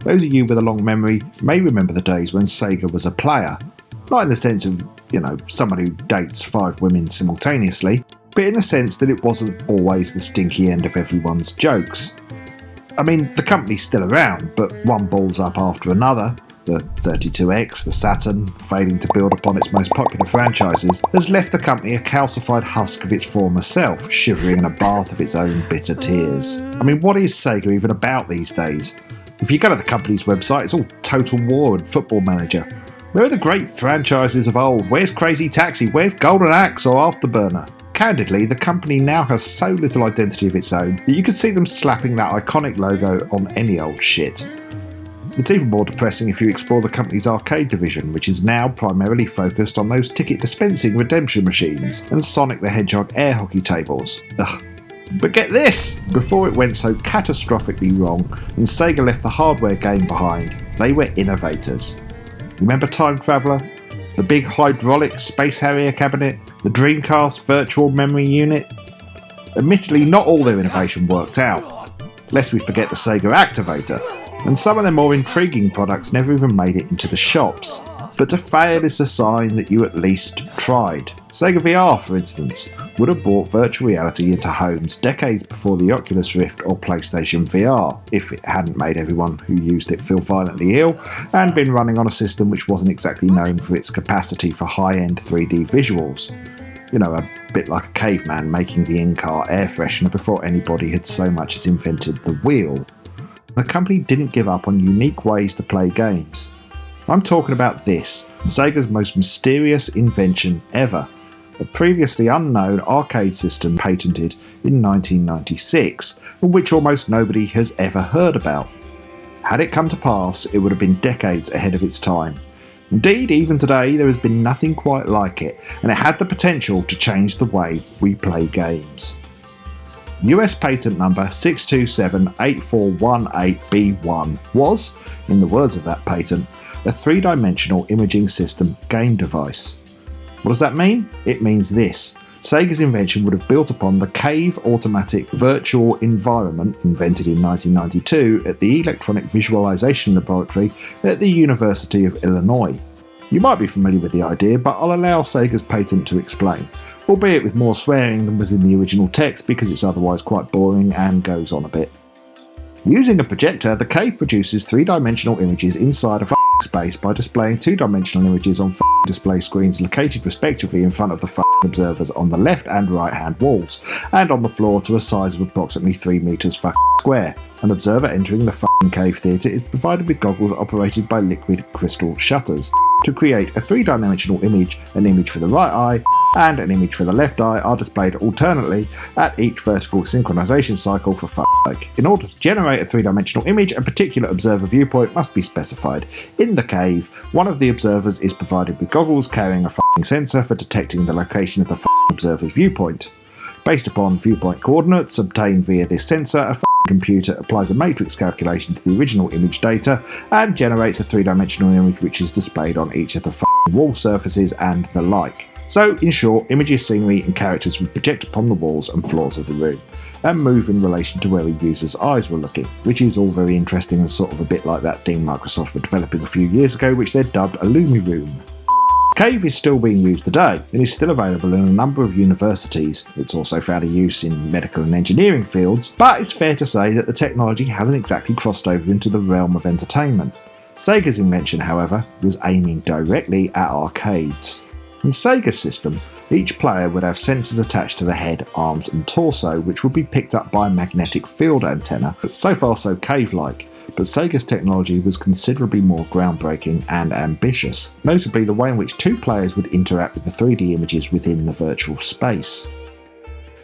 Those of you with a long memory may remember the days when Sega was a player. Not in the sense of, someone who dates 5 women simultaneously, but in the sense that it wasn't always the stinky end of everyone's jokes. I mean, the company's still around, but one balls up after another. The 32X, the Saturn, failing to build upon its most popular franchises, has left the company a calcified husk of its former self, shivering in a bath of its own bitter tears. I mean, what is Sega even about these days? If you go to the company's website, it's all Total War and Football Manager. Where are the great franchises of old? Where's Crazy Taxi? Where's Golden Axe or Afterburner? Candidly, the company now has so little identity of its own that you could see them slapping that iconic logo on any old shit. It's even more depressing if you explore the company's arcade division, which is now primarily focused on those ticket dispensing redemption machines and Sonic the Hedgehog air hockey tables. Ugh. But get this! Before it went so catastrophically wrong and Sega left the hardware game behind, they were innovators. Remember Time Traveller? The big hydraulic Space Harrier cabinet? The Dreamcast virtual memory unit? Admittedly, not all their innovation worked out, lest we forget the Sega Activator, and some of their more intriguing products never even made it into the shops. But to fail is a sign that you at least tried. Sega VR, for instance, would have brought virtual reality into homes decades before the Oculus Rift or PlayStation VR, if it hadn't made everyone who used it feel violently ill, and been running on a system which wasn't exactly known for its capacity for high-end 3D visuals. A bit like a caveman making the in-car air freshener before anybody had so much as invented the wheel. The company didn't give up on unique ways to play games. I'm talking about this, Sega's most mysterious invention ever, a previously unknown arcade system patented in 1996, and which almost nobody has ever heard about. Had it come to pass, it would have been decades ahead of its time. Indeed, even today, there has been nothing quite like it, and it had the potential to change the way we play games. US patent number 6278418B1 was, in the words of that patent, a 3-dimensional imaging system game device. What does that mean? It means this. Sega's invention would have built upon the c.a.v.e automatic virtual environment invented in 1992 at the Electronic Visualization Laboratory at the University of Illinois. You might be familiar with the idea, but I'll allow Sega's patent to explain, albeit with more swearing than was in the original text because it's otherwise quite boring and goes on a bit. Using a projector, the c.a.v.e produces 3-dimensional images inside a space by displaying 2-dimensional images on display screens located respectively in front of the observers on the left and right hand walls, and on the floor to a size of approximately 3 meters square. An observer entering the c.a.v.e theatre is provided with goggles operated by liquid crystal shutters. To create a 3-dimensional image, an image for the right eye and an image for the left eye are displayed alternately at each vertical synchronization cycle for sake. In order to generate a 3-dimensional image, a particular observer viewpoint must be specified. In the c.a.v.e, one of the observers is provided with goggles carrying a sensor for detecting the location of the observer's viewpoint. Based upon viewpoint coordinates obtained via this sensor, a computer applies a matrix calculation to the original image data and generates a 3-dimensional image which is displayed on each of the wall surfaces and the like. So, in short, images, scenery and characters would project upon the walls and floors of the room and move in relation to where a user's eyes were looking, which is all very interesting and sort of a bit like that thing Microsoft were developing a few years ago which they dubbed a LumiRoom. c.a.v.e is still being used today and is still available in a number of universities. It's also found a use in medical and engineering fields, but it's fair to say that the technology hasn't exactly crossed over into the realm of entertainment. Sega's invention, however, was aiming directly at arcades. In Sega's system, each player would have sensors attached to the head, arms and torso which would be picked up by a magnetic field antenna, but so far so c.a.v.e-like. But Sega's technology was considerably more groundbreaking and ambitious, notably the way in which 2 players would interact with the 3D images within the virtual space.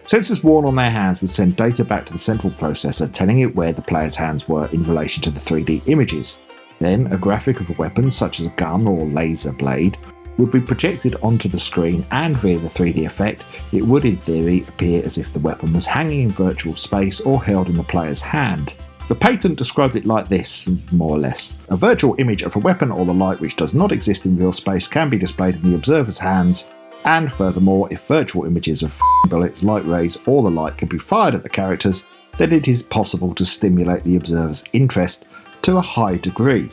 Sensors worn on their hands would send data back to the central processor telling it where the player's hands were in relation to the 3D images. Then a graphic of a weapon such as a gun or laser blade would be projected onto the screen, and via the 3D effect it would in theory appear as if the weapon was hanging in virtual space or held in the player's hand. The patent described it like this, more or less. A virtual image of a weapon or the like which does not exist in real space can be displayed in the observer's hands, and furthermore, if virtual images of bullets, light rays or the like can be fired at the characters, then it is possible to stimulate the observer's interest to a high degree,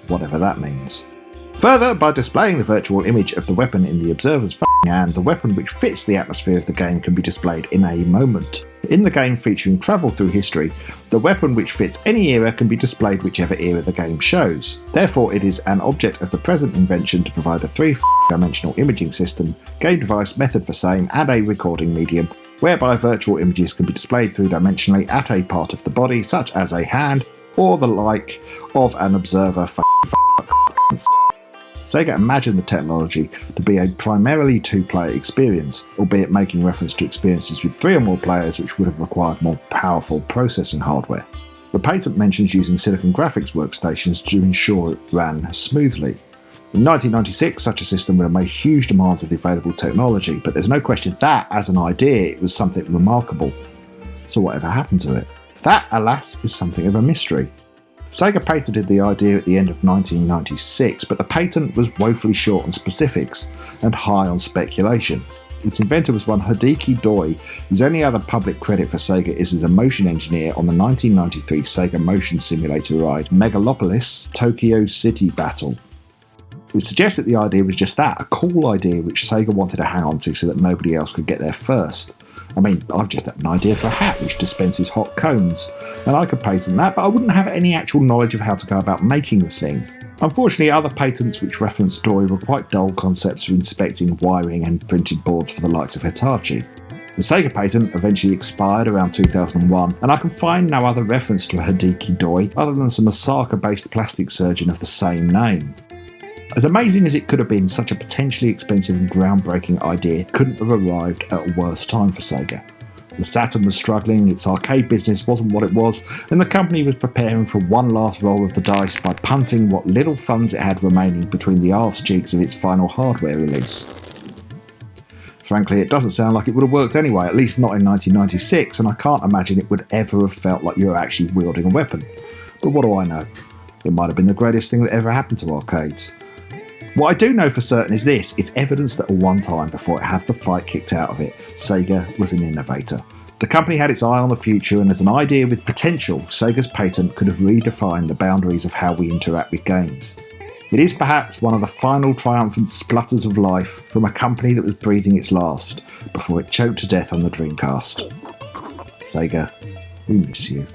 whatever that means. Further, by displaying the virtual image of the weapon in the observer's hand, the weapon which fits the atmosphere of the game can be displayed in a moment. In the game featuring travel through history, the weapon which fits any era can be displayed whichever era the game shows. Therefore, it is an object of the present invention to provide a three-dimensional imaging system, game device, method for same, and a recording medium, whereby virtual images can be displayed three-dimensionally at a part of the body, such as a hand, or the like of an observer. Sega imagined the technology to be a primarily two-player experience, albeit making reference to experiences with 3 or more players which would have required more powerful processing hardware. The patent mentions using Silicon graphics workstations to ensure it ran smoothly. In 1996, such a system would have made huge demands of the available technology, but there's no question that, as an idea, it was something remarkable. So whatever happened to it? That, alas, is something of a mystery. Sega patented the idea at the end of 1996, but the patent was woefully short on specifics and high on speculation. Its inventor was one Hideki Doi, whose only other public credit for Sega is as a motion engineer on the 1993 Sega motion simulator ride Megalopolis Tokyo City Battle. It suggests that the idea was just that, a cool idea which Sega wanted to hang on to so that nobody else could get there first. I mean, I've just had an idea for a hat which dispenses hot cones, and I could patent that, but I wouldn't have any actual knowledge of how to go about making the thing. Unfortunately, other patents which reference Doi were quite dull concepts for inspecting wiring and printed boards for the likes of Hitachi. The Sega patent eventually expired around 2001, and I can find no other reference to a Hideki Doi other than some Osaka-based plastic surgeon of the same name. As amazing as it could have been, such a potentially expensive and groundbreaking idea couldn't have arrived at a worse time for Sega. The Saturn was struggling, its arcade business wasn't what it was, and the company was preparing for one last roll of the dice by punting what little funds it had remaining between the arse cheeks of its final hardware release. Frankly, it doesn't sound like it would have worked anyway, at least not in 1996, and I can't imagine it would ever have felt like you were actually wielding a weapon. But what do I know? It might have been the greatest thing that ever happened to arcades. What I do know for certain is this: it's evidence that at one time, before it had the fight kicked out of it, Sega was an innovator. The company had its eye on the future, and as an idea with potential, Sega's patent could have redefined the boundaries of how we interact with games. It is perhaps one of the final triumphant splutters of life from a company that was breathing its last before it choked to death on the Dreamcast. Sega, we miss you.